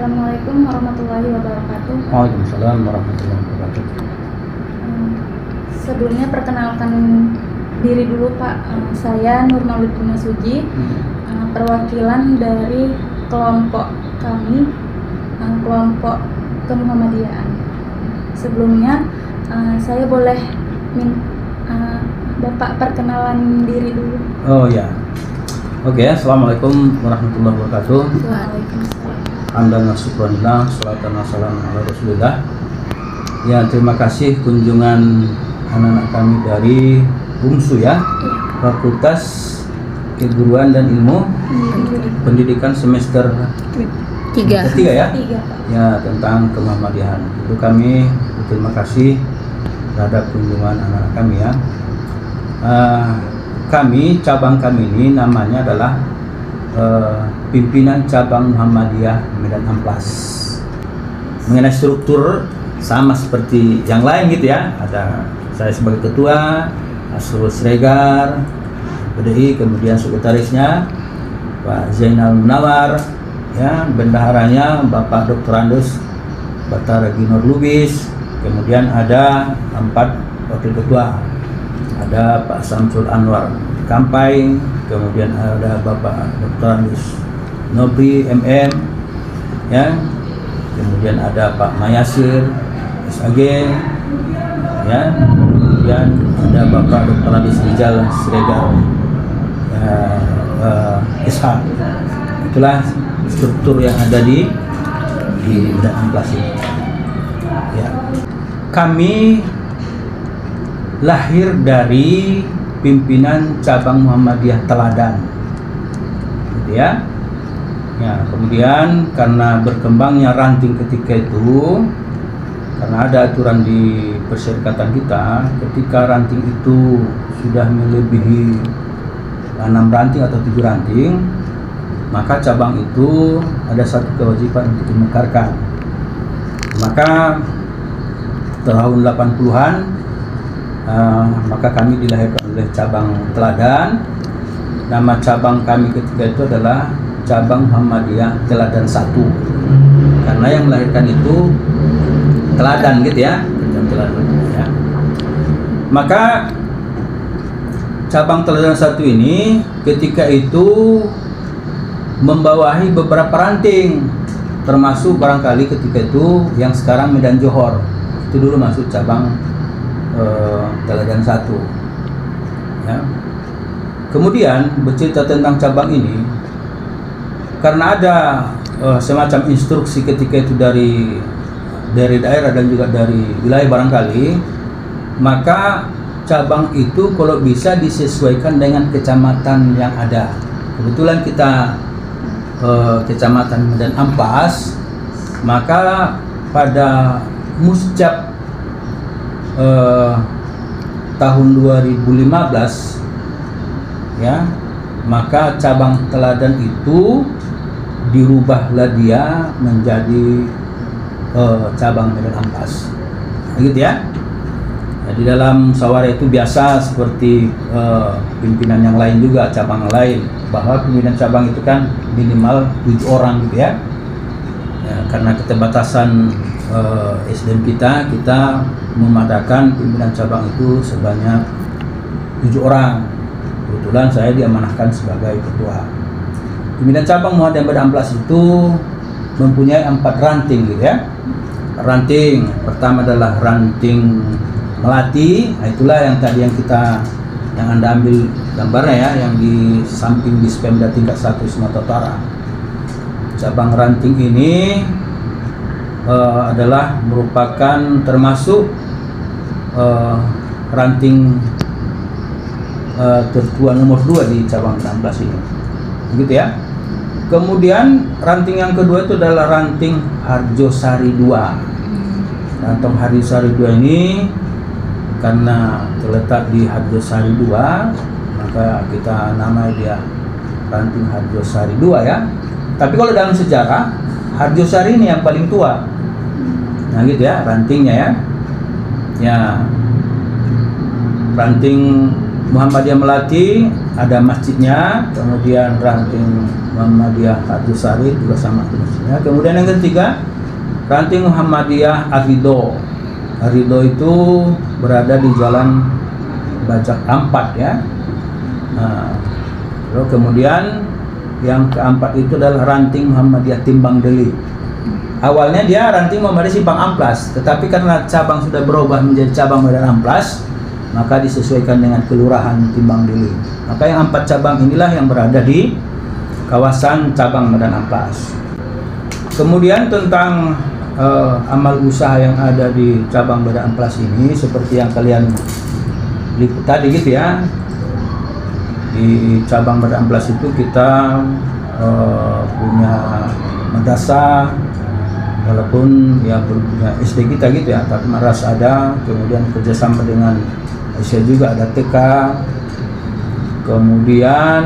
Assalamualaikum warahmatullahi wabarakatuh. Waalaikumsalam warahmatullahi wabarakatuh. Sebelumnya perkenalkan diri dulu Pak. Saya Nur Maulidina Suji, perwakilan dari kelompok kami, kelompok Kemuhammadiyaan. Sebelumnya saya boleh Bapak perkenalan diri dulu. Oh ya. Oke, Assalamualaikum warahmatullahi wabarakatuh. Waalaikumsalam. Hamdan wa syukranillah, salatan wa salam ala Rasulillah. Ya, terima kasih kunjungan anak-anak kami dari BUMSU ya, Fakultas Keguruan dan Ilmu Pendidikan semester 3 ya. 3 Pak. Ya, tentang kemuhammadiyahan. Itu kami berterima kasih terhadap kunjungan anak-anak kami ya. Cabang kami ini namanya adalah Pimpinan Cabang Muhammadiyah Medan Amplas. Mengenai struktur sama seperti yang lain gitu ya. Ada saya sebagai ketua, Asrul Sregar, PDI, kemudian sekretarisnya Pak Zainal Munawar, ya, bendaharanya Bapak Dr. Andus Batara Ginor Lubis, kemudian ada 4 wakil ketua, ada Pak Samsul Anwar Kampai, kemudian ada Bapak Dr. Andus Nobri MM, ya, kemudian ada Pak Mayasir SAG, ya, kemudian ada Bapak Dr. Andus Rizal Sregar, ya, Ishak. Itulah struktur yang ada di Medan Amplas ini. Ya. Kami lahir dari pimpinan cabang Muhammadiyah Teladan, gitu ya. Ya, kemudian karena berkembangnya ranting ketika itu, karena ada aturan di perserikatan kita, ketika ranting itu sudah melebihi 6 ranting atau 7 ranting, maka cabang itu ada satu kewajiban untuk dimekarkan. Maka tahun 80-an maka kami dilahirkan oleh cabang Teladan. Nama cabang kami ketika itu adalah Cabang Muhammadiyah Teladan 1, karena yang melahirkan itu teladan gitu ya, teladan, ya. Maka cabang Teladan 1 ini ketika itu membawahi beberapa ranting, termasuk barangkali ketika itu yang sekarang Medan Johor, itu dulu masuk cabang Teladan 1 ya. Kemudian bercerita tentang cabang ini karena ada semacam instruksi ketika itu dari daerah dan juga dari wilayah barangkali, maka cabang itu kalau bisa disesuaikan dengan kecamatan yang ada. Kebetulan kita kecamatan Medan Amplas, maka pada muscap tahun 2015 ya, maka cabang Teladan itu dirubahlah dia menjadi cabang Medan Amplas, gitu ya. Di dalam musyawarah itu biasa seperti pimpinan yang lain juga, cabang lain, bahwa pimpinan cabang itu kan minimal 7 orang gitu ya. Karena keterbatasan SDM kita memadakan pimpinan cabang itu sebanyak 7 orang. Kebetulan saya diamanahkan sebagai ketua. Pimpinan cabang Muhammadiyah Medan Amplas itu mempunyai 4 ranting gitu ya. Ranting pertama adalah ranting Melati, itulah yang tadi yang Anda ambil gambarnya ya, yang di samping Dispemda tingkat 1 Sumatera Utara. Cabang ranting ini adalah merupakan termasuk ranting tertua nomor 2 di cabang 16 ini, begitu ya. Kemudian ranting yang kedua itu adalah ranting Harjosari 2. Ranting Harjosari 2 ini karena terletak di Harjosari 2, maka kita namai dia ranting Harjosari 2 ya. Tapi kalau dalam sejarah, Harjosari ini yang paling tua. Nah gitu ya, rantingnya ya. Ya, ranting Muhammadiyah Melati ada masjidnya, kemudian ranting Muhammadiyah Hatusari juga sama masjidnya. Kemudian yang ketiga, ranting Muhammadiyah Ar-Ridho. Ar-Ridho itu berada di Jalan Bajak Ampat ya. Nah, lalu kemudian yang keempat itu adalah ranting Muhammadiyah Timbang Deli. Awalnya dia ranting Muhammadiyah Simpang Amplas, tetapi karena cabang sudah berubah menjadi cabang Medan Amplas, maka disesuaikan dengan kelurahan Timbang Deli. Maka yang 4 cabang inilah yang berada di kawasan cabang Medan Amplas. Kemudian tentang amal usaha yang ada di cabang Medan Amplas ini, seperti yang kalian lihat tadi gitu ya. Di cabang Medan Amplas itu kita punya madrasah, walaupun ya punya SD kita gitu ya, tapi madrasah ada. Kemudian kerjasama dengan Asia juga ada TK. Kemudian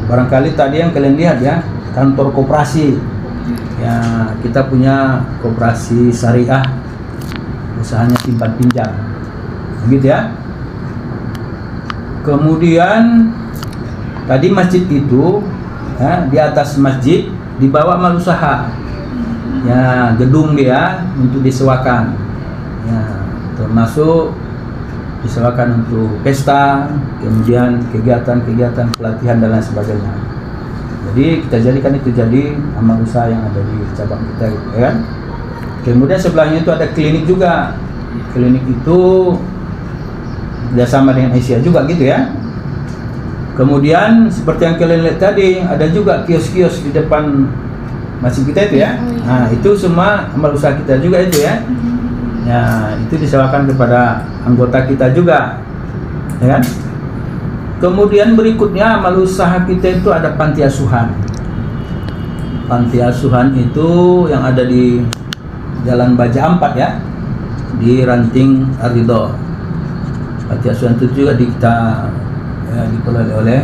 barangkali tadi yang kalian lihat ya, kantor koperasi ya, kita punya koperasi syariah, usahanya simpan pinjam gitu ya. Kemudian tadi masjid itu ya, di atas masjid dibawa amal usaha ya, gedung dia untuk disewakan ya, termasuk disewakan untuk pesta, kemudian kegiatan-kegiatan pelatihan dan lain sebagainya. Jadi kita jadikan itu jadi amal usaha yang ada di cabang kita ya kan. Kemudian sebelahnya itu ada klinik juga. Klinik itu bersama dengan Asia juga gitu ya. Kemudian seperti yang kalian lihat tadi, ada juga kios-kios di depan masjid kita itu ya. Nah, itu semua amal usaha kita juga itu ya. Ya, itu disewakan kepada anggota kita juga. Ya kan? Kemudian berikutnya amal usaha kita itu ada panti asuhan. Panti asuhan itu yang ada di Jalan Baja Ampat ya, di ranting Ar-Ridho. Panti asuhan itu juga kita ya, dikelola oleh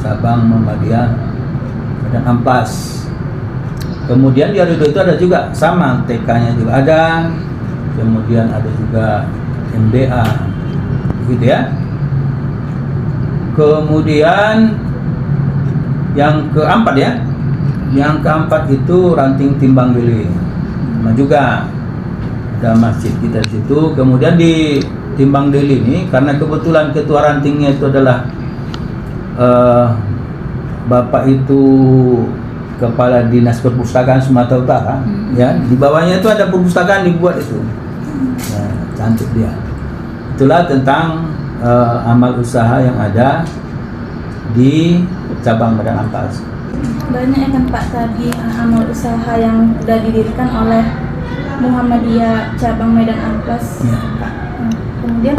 cabang Muhammadiyah Medan Amplas. Kemudian di Ar-Ridho itu ada juga sama, TK-nya juga ada. Kemudian ada juga MDA gitu ya. Kemudian yang keempat ya, yang keempat itu ranting Timbang Deli, sama juga ada masjid kita di situ. Kemudian di Timbang Deli ini, karena kebetulan ketua rantingnya itu adalah bapak itu kepala dinas perpustakaan Sumatera Utara, ya di bawahnya itu ada perpustakaan dibuat itu, ya, cantik dia. Itulah tentang amal usaha yang ada di cabang Medan Amplas. Banyak ya kan Pak tadi amal usaha yang sudah didirikan oleh Muhammadiyah cabang Medan Amplas Ya. Pak. Kemudian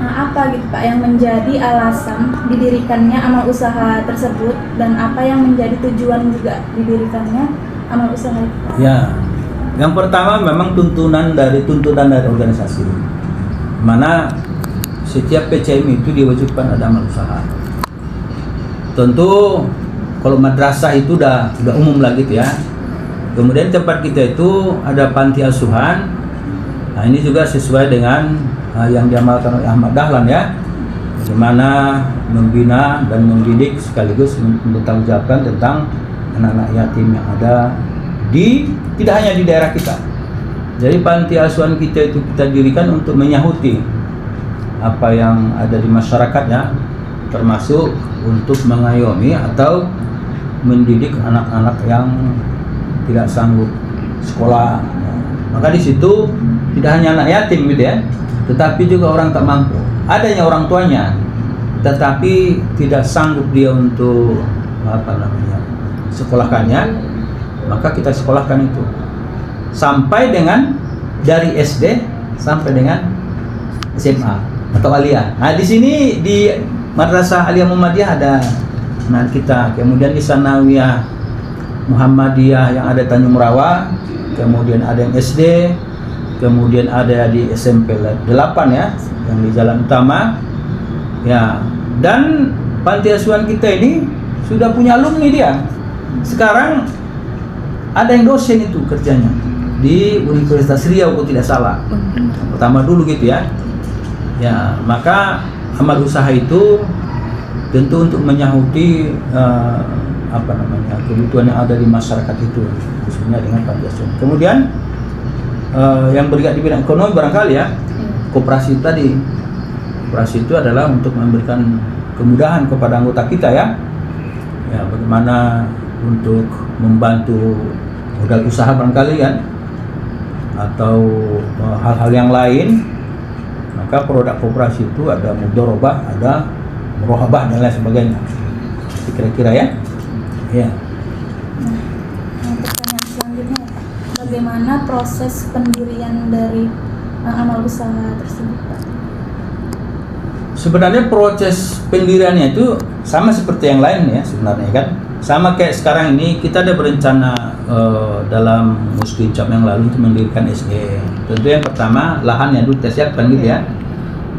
apa gitu Pak yang menjadi alasan didirikannya amal usaha tersebut, dan apa yang menjadi tujuan juga didirikannya amal usaha itu? Ya, yang pertama memang tuntutan dari organisasi, mana setiap PCM itu diwajibkan ada amal usaha. Tentu kalau madrasah itu udah umum lah gitu ya. Kemudian tempat kita itu ada panti asuhan. Nah, ini juga sesuai dengan yang diamalkan oleh Ahmad Dahlan ya, bagaimana membina dan mendidik sekaligus bertanggungjawabkan tentang anak-anak yatim yang ada di tidak hanya di daerah kita. Jadi panti asuhan kita itu kita dirikan untuk menyahuti apa yang ada di masyarakat ya, termasuk untuk mengayomi atau mendidik anak-anak yang tidak sanggup sekolah. Maka di situ tidak hanya anak yatim gitu ya, tetapi juga orang tak mampu. Adanya orang tuanya, tetapi tidak sanggup dia untuk sekolahkannya, maka kita sekolahkan itu sampai dengan dari SD sampai dengan SMA atau Aliyah. Nah, di sini di Madrasah Aliyah Muhammadiyah ada anak kita. Kemudian di Sanawiyah Muhammadiyah yang ada Tanjung Rawa, kemudian ada yang SD, kemudian ada di SMP 8 ya, yang di jalan utama. Ya, dan panti asuhan kita ini sudah punya alumni dia. Sekarang ada yang dosen itu kerjanya di Universitas Riau kalau tidak salah. Pertama dulu gitu ya. Ya, maka amal usaha itu tentu untuk menyahuti kebutuhan yang ada di masyarakat itu, khususnya dengan panti asuhan. Kemudian yang bergerak di bidang ekonomi barangkali ya, koperasi tadi. Koperasi itu adalah untuk memberikan kemudahan kepada anggota kita ya, bagaimana untuk membantu modal usaha barangkali kan, atau hal-hal yang lain. Maka produk koperasi itu ada mudharabah, ada murahabah dan lain sebagainya. Kira-kira ya. Ya. Nah, pertanyaan selanjutnya, Pak. Bagaimana proses pendirian dari amal usaha tersebut, Pak? Sebenarnya proses pendiriannya itu sama seperti yang lain ya sebenarnya kan. Sama kayak sekarang ini kita ada berencana dalam mustajab yang lalu untuk mendirikan SE. Tentu yang pertama lahannya dulu kita siapkan gitu ya.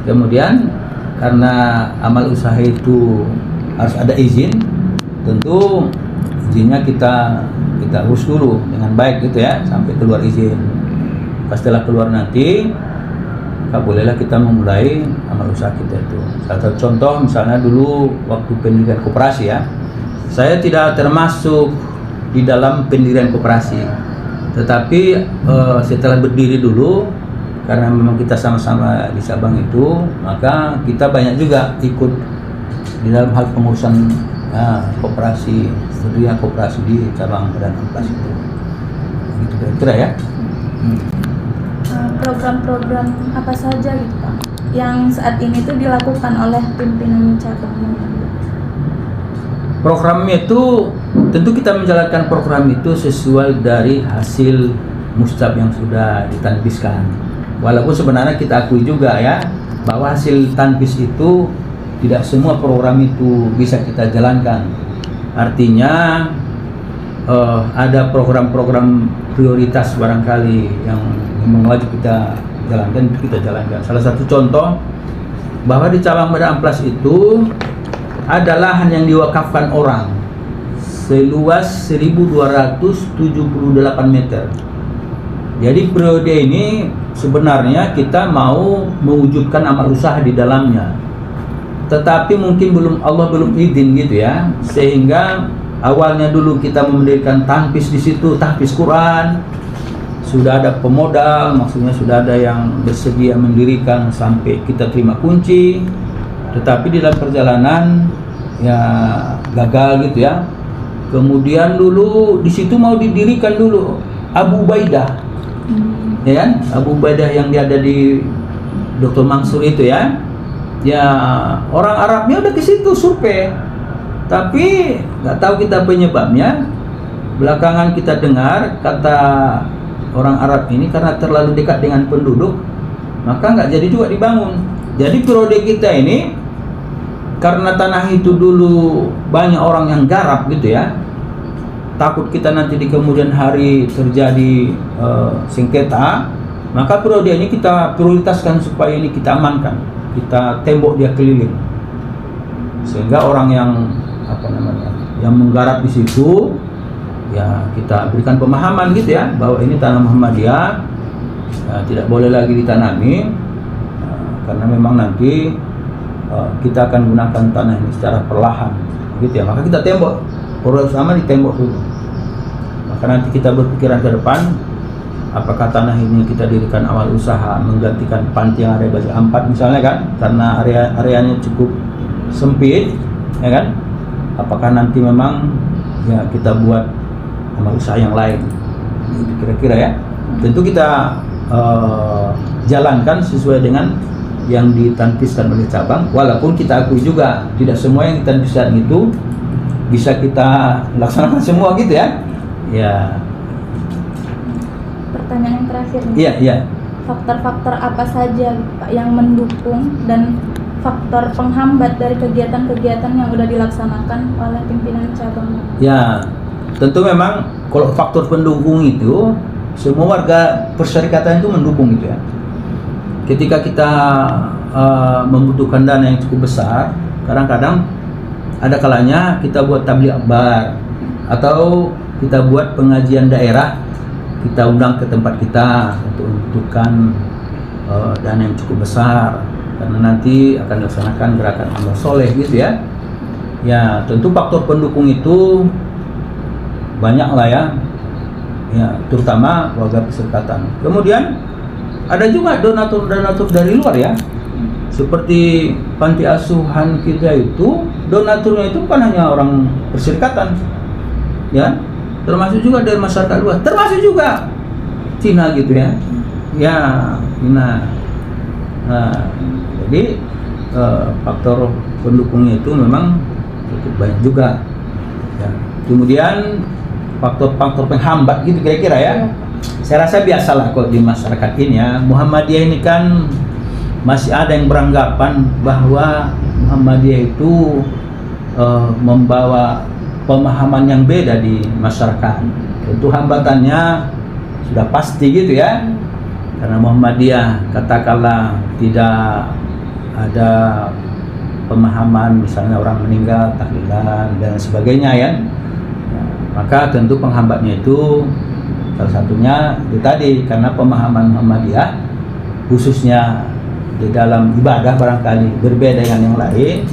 Kemudian karena amal usaha itu harus ada izin, tentu izinnya kita urus dulu dengan baik gitu ya sampai keluar izin. Setelah keluar nanti bolehlah kita memulai amal usaha kita itu. Salah satu contoh misalnya dulu waktu pendirian koperasi ya, saya tidak termasuk di dalam pendirian koperasi, tetapi setelah berdiri dulu, karena memang kita sama-sama di Sabang itu, maka kita banyak juga ikut di dalam hal pengurusan koperasi, pendirian koperasi di cabang dan amplas itu. Gitu kira-kira ya. Program-program apa saja gitu Pak yang saat ini tuh dilakukan oleh pimpinan cabang? Programnya itu tentu kita menjalankan program itu sesuai dari hasil mustab yang sudah ditanbiskan. Walaupun sebenarnya kita akui juga ya bahwa hasil tanbis itu tidak semua program itu bisa kita jalankan. Artinya ada program-program prioritas barangkali yang memang wajib kita jalankan, itu kita jalankan. Salah satu contoh bahwa di cabang Badan Amplas itu ada lahan yang diwakafkan orang seluas 1.278 meter. Jadi periode ini sebenarnya kita mau mewujudkan amal usaha di dalamnya, tetapi mungkin Allah belum izin gitu ya, sehingga awalnya dulu kita mendirikan tahfiz di situ, tahfiz Quran. Sudah ada pemodal, maksudnya sudah ada yang bersedia mendirikan sampai kita terima kunci. Tetapi di dalam perjalanan ya gagal gitu ya. Kemudian dulu di situ mau didirikan dulu Abu Ubaidah, ya kan? Abu Ubaidah yang ada di Dr. Mansur itu ya. Ya orang Arabnya udah ke situ survei, tapi nggak tahu kita penyebabnya. Belakangan kita dengar kata orang Arab ini karena terlalu dekat dengan penduduk, maka nggak jadi juga dibangun. Jadi periode kita ini karena tanah itu dulu banyak orang yang garap gitu ya, takut kita nanti di kemudian hari terjadi sengketa, maka periode ini kita prioritaskan supaya ini kita amankan, kita tembok dia keliling, sehingga orang yang yang menggarap di situ ya kita berikan pemahaman gitu ya bahwa ini tanah Muhammadiyah, tidak boleh lagi ditanami, karena memang nanti kita akan gunakan tanah ini secara perlahan gitu ya. Maka kita tembok, proses sama ditembok dulu. Maka nanti kita berpikiran ke depan, apakah tanah ini kita dirikan awal usaha menggantikan panti yang ada di Baja 4 misalnya kan, karena areanya cukup sempit ya kan. Apakah nanti memang ya kita buat amal usaha yang lain, kira-kira ya. Tentu kita jalankan sesuai dengan yang ditanbiskan oleh cabang, walaupun kita akui juga tidak semua yang ditanbiskan itu bisa kita laksanakan semua gitu ya. Ya. Pertanyaan yang terakhir nih. Iya, iya. Faktor-faktor apa saja Pak yang mendukung dan faktor penghambat dari kegiatan-kegiatan yang sudah dilaksanakan oleh pimpinan cabang? Ya, tentu memang kalau faktor pendukung itu semua warga persyarikatan itu mendukung gitu ya. Ketika kita membutuhkan dana yang cukup besar, kadang-kadang ada kalanya kita buat tabligh akbar atau kita buat pengajian daerah, kita undang ke tempat kita untuk membutuhkan dana yang cukup besar, karena nanti akan dilaksanakan gerakan amal soleh gitu ya. Ya, tentu faktor pendukung itu banyak lah ya. Ya, terutama warga perserikatan. Kemudian ada juga donatur-donatur dari luar ya. Seperti panti asuhan kita itu, donaturnya itu bukan hanya orang perserikatan. Ya, termasuk juga dari masyarakat luas, termasuk juga Cina gitu ya. Ya, Cina. Nah, jadi faktor pendukungnya itu memang cukup banyak juga. Ya. Kemudian faktor-faktor penghambat gitu kira-kira ya. Saya rasa biasalah kok di masyarakat ini ya. Muhammadiyah ini kan masih ada yang beranggapan bahwa Muhammadiyah itu membawa pemahaman yang beda di masyarakat. Tentu hambatannya sudah pasti gitu ya. Karena Muhammadiyah katakanlah tidak ada pemahaman misalnya orang meninggal tahlilan dan sebagainya ya. Maka tentu penghambatnya itu salah satunya itu tadi, karena pemahaman Muhammadiyah khususnya di dalam ibadah barangkali berbeda dengan yang lain.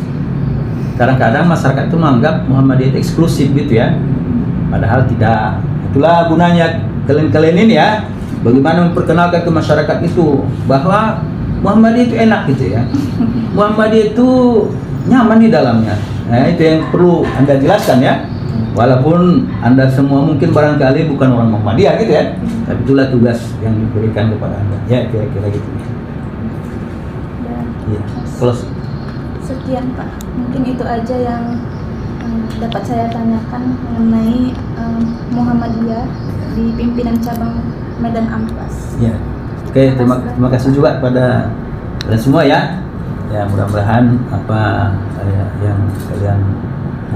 Kadang-kadang masyarakat itu menganggap Muhammadiyah itu eksklusif gitu ya, padahal tidak. Itulah gunanya kalian ini ya, bagaimana memperkenalkan ke masyarakat itu bahwa Muhammadiyah itu enak gitu ya, Muhammadiyah itu nyaman di dalamnya. Nah, itu yang perlu Anda jelaskan ya. Walaupun Anda semua mungkin barangkali bukan orang Muhammadiyah gitu ya, tapi itulah tugas yang diberikan kepada Anda. Ya, kira-kira gitu. Ya, close. Sekian Pak, mungkin itu aja yang dapat saya tanyakan mengenai Muhammadiyah di pimpinan cabang Medan Amplas. Ya, oke, terima kasih juga kepada kalian semua ya. Ya, mudah-mudahan apa yang kalian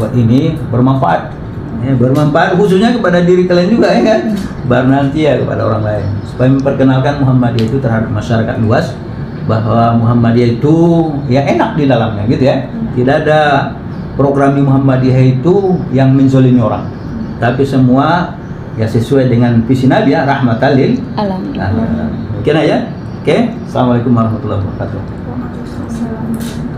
buat ini bermanfaat. Ya, bermanfaat khususnya kepada diri kalian juga ya kan, baru nanti ya kepada orang lain, supaya memperkenalkan Muhammadiyah itu terhadap masyarakat luas, bahwa Muhammadiyah itu ya enak di dalamnya gitu ya. Tidak ada program di Muhammadiyah itu yang menzolimi orang, tapi semua ya sesuai dengan visi Nabi ya, rahmatan lil alamin. Mungkin aja. Oke, assalamualaikum warahmatullahi wabarakatuh. Waalaikumsalam.